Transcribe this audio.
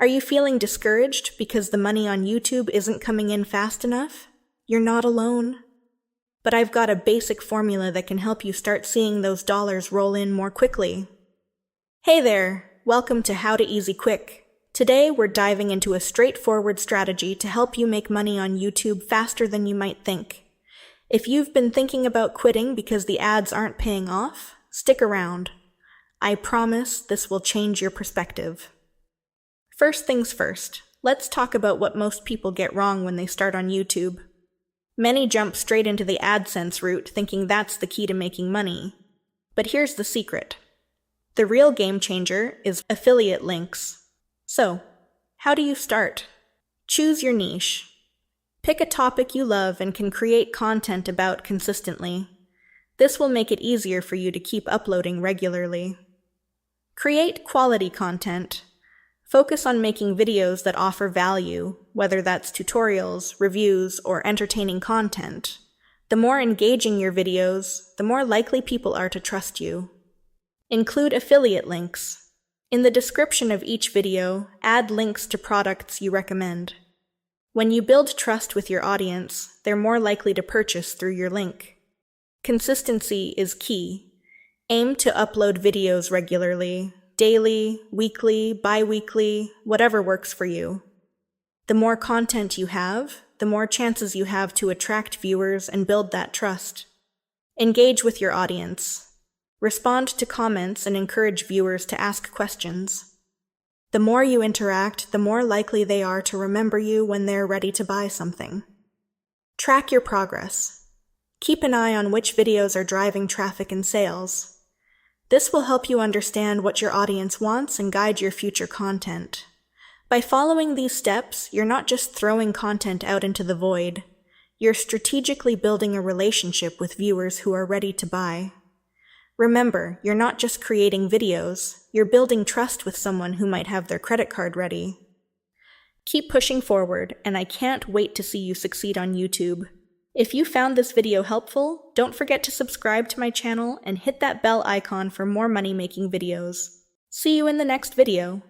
Are you feeling discouraged because the money on YouTube isn't coming in fast enough? You're not alone. But I've got a basic formula that can help you start seeing those dollars roll in more quickly. Hey there, welcome to How to Easy Quick. Today we're diving into a straightforward strategy to help you make money on YouTube faster than you might think. If you've been thinking about quitting because the ads aren't paying off, stick around. I promise this will change your perspective. First things first, let's talk about what most people get wrong when they start on YouTube. Many jump straight into the AdSense route thinking that's the key to making money. But here's the secret. The real game changer is affiliate links. So, how do you start? Choose your niche. Pick a topic you love and can create content about consistently. This will make it easier for you to keep uploading regularly. Create quality content. Focus on making videos that offer value, whether that's tutorials, reviews, or entertaining content. The more engaging your videos, the more likely people are to trust you. Include affiliate links. In the description of each video, add links to products you recommend. When you build trust with your audience, they're more likely to purchase through your link. Consistency is key. Aim to upload videos regularly. Daily, weekly, bi-weekly, whatever works for you. The more content you have, the more chances you have to attract viewers and build that trust. Engage with your audience. Respond to comments and encourage viewers to ask questions. The more you interact, the more likely they are to remember you when they're ready to buy something. Track your progress. Keep an eye on which videos are driving traffic and sales. This will help you understand what your audience wants and guide your future content. By following these steps, you're not just throwing content out into the void. You're strategically building a relationship with viewers who are ready to buy. Remember, you're not just creating videos, you're building trust with someone who might have their credit card ready. Keep pushing forward, and I can't wait to see you succeed on YouTube. If you found this video helpful, don't forget to subscribe to my channel and hit that bell icon for more money-making videos. See you in the next video.